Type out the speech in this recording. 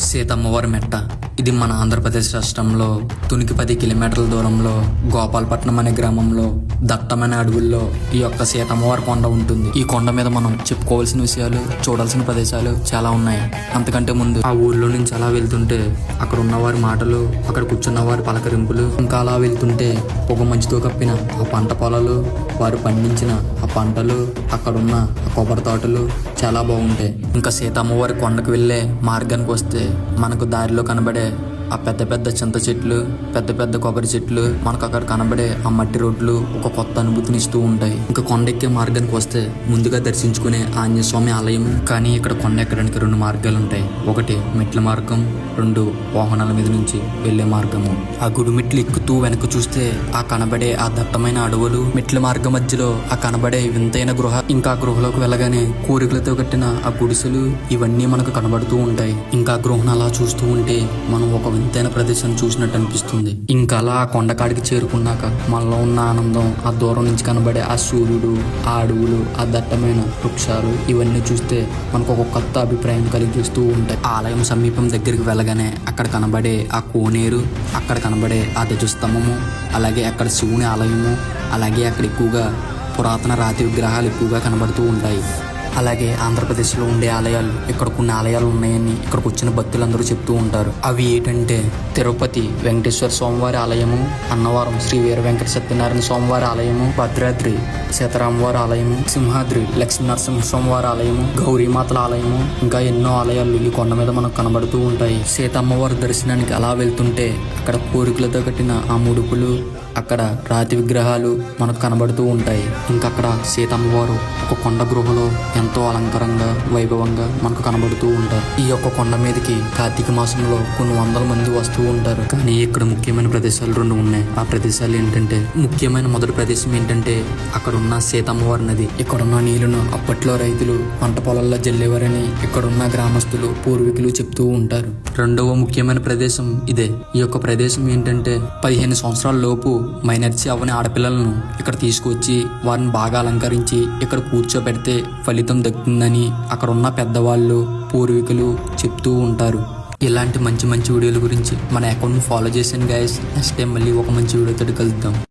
సీతమ్మవారి మెట్ట. ఇది మన ఆంధ్రప్రదేశ్ రాష్ట్రంలో తునికి 10 కిలోమీటర్ల దూరంలో గోపాలపట్నం అనే గ్రామంలో దట్టమైన అడవుల్లో ఈ యొక్క సీతమ్మవారి కొండ ఉంటుంది. ఈ కొండ మీద మనం చెప్పుకోవాల్సిన విషయాలు, చూడాల్సిన ప్రదేశాలు చాలా ఉన్నాయి. అంతకంటే ముందు ఆ ఊర్లో నుంచి అలా వెళ్తుంటే అక్కడ ఉన్న వారి మాటలు, అక్కడ కూర్చున్న వారి పలకరింపులు, ఇంకా అలా వెళ్తుంటే పొగ మంచుతో కప్పిన ఆ పంట పొలాలు, వారు పండించిన ఆ పంటలు, అక్కడున్న ఆ కొబ్బరి తోటలు చాలా బాగుంటాయి. ఇంకా సీతమ్మవారి కొండకు వెళ్ళే మార్గానికి వస్తే మనకు దారిలో కనబడే ఆ పెద్ద పెద్ద చింత చెట్లు, పెద్ద పెద్ద కొబ్బరి చెట్లు, మనకు అక్కడ కనబడే ఆ మట్టి రోడ్లు ఒక కొత్త అనుభూతిని ఇస్తూ ఉంటాయి. ఇంకా కొండ ఎక్కే మార్గానికి వస్తే ముందుగా దర్శించుకునే ఆంజనేయ స్వామి ఆలయం. కానీ ఇక్కడ కొండ ఎక్కడానికి 2 మార్గాలు ఉంటాయి. ఒకటి మెట్ల మార్గం, 2 వాహనాల మీద నుంచి వెళ్లే మార్గము. ఆ గుడి మెట్లు ఎక్కుతూ వెనక చూస్తే ఆ కనబడే ఆ దట్టమైన అడవులు, మెట్ల మార్గం మధ్యలో ఆ కనబడే వింతైన గృహ, ఇంకా గృహలోకి వెళ్ళగానే కోరికలతో కట్టిన ఆ గుడిసెలు, ఇవన్నీ మనకు కనబడుతూ ఉంటాయి. ఇంకా గృహను అలా చూస్తూ ఉంటే మనం ఒక వింతైన ప్రదేశం చూసినట్టు అనిపిస్తుంది. ఇంకా అలా ఆ కొండకాడికి చేరుకున్నాక మనలో ఉన్న ఆనందం, ఆ దూరం నుంచి కనబడే ఆ సూర్యుడు, ఆ అడవులు, ఆ దట్టమైన వృక్షాలు, ఇవన్నీ చూస్తే మనకు ఒక కొత్త అభిప్రాయం కలిగిస్తూ ఉంటాయి. ఆలయం సమీపం దగ్గరికి వెళ్ళగానే అక్కడ కనబడే ఆ కోనేరు, అక్కడ కనబడే ఆ ధ్వజస్తంభము, అలాగే అక్కడ శివుని ఆలయము, అలాగే అక్కడ ఎక్కువగా పురాతన రాతి విగ్రహాలు ఎక్కువగా కనబడుతూ ఉంటాయి. అలాగే ఆంధ్రప్రదేశ్లో ఉండే ఆలయాలు, ఇక్కడ కొన్ని ఆలయాలు ఉన్నాయని ఇక్కడికి వచ్చిన భక్తులందరూ చెప్తూ ఉంటారు. అవి ఏంటంటే తిరుపతి వెంకటేశ్వర స్వామివారి ఆలయము, అన్నవరం శ్రీ వీర వెంకట సత్యనారాయణ స్వామివారి ఆలయము, భద్రాద్రి సీతారామవారి ఆలయము, సింహాద్రి లక్ష్మీనరసింహ స్వామివారి ఆలయము, గౌరీమాతల ఆలయము, ఇంకా ఎన్నో ఆలయాలు ఈ కొండ మీద మనకు కనబడుతూ ఉంటాయి. సీతమ్మవారి దర్శనానికి అలా వెళ్తుంటే అక్కడ కోరికలతో కట్టిన ఆ ముడుపులు, అక్కడ రాతి విగ్రహాలు మనకు కనబడుతూ ఉంటాయి. ఇంకా అక్కడ సీతమ్మవారు ఒక కొండ గృహలో ఎంతో అలంకారంగా, వైభవంగా మనకు కనబడుతూ ఉంటారు. ఈ యొక్క కొండ మీదకి కార్తీక మాసంలో కొన్ని వందల మంది వస్తూ ఉంటారు. కానీ ఇక్కడ ముఖ్యమైన ప్రదేశాలు 2 ఉన్నాయి. ఆ ప్రదేశాలు ఏంటంటే, ముఖ్యమైన మొదటి ప్రదేశం ఏంటంటే అక్కడ ఉన్న సీతమ్మవారి నది. ఇక్కడున్న నీళ్లను అప్పట్లో రైతులు పంట పొలాల్లో జల్లేవారని ఇక్కడున్న గ్రామస్తులు, పూర్వీకులు చెప్తూ ఉంటారు. రెండవ ముఖ్యమైన ప్రదేశం ఇదే. ఈ యొక్క ప్రదేశం ఏంటంటే 15 సంవత్సరాల లోపు మైనర్సీ అవ్వని ఆడపిల్లలను ఇక్కడ తీసుకొచ్చి వారిని బాగా అలంకరించి ఇక్కడ కూర్చోబెడితే ఫలితం దక్కుతుందని అక్కడ ఉన్న పెద్దవాళ్ళు, పూర్వీకులు చెప్తూ ఉంటారు. ఇలాంటి మంచి మంచి వీడియోల గురించి మన అకౌంట్ని ఫాలో చేసాను గైస్. నెక్స్ట్ టైం మళ్ళీ ఒక మంచి వీడియోతో కలుద్దాం.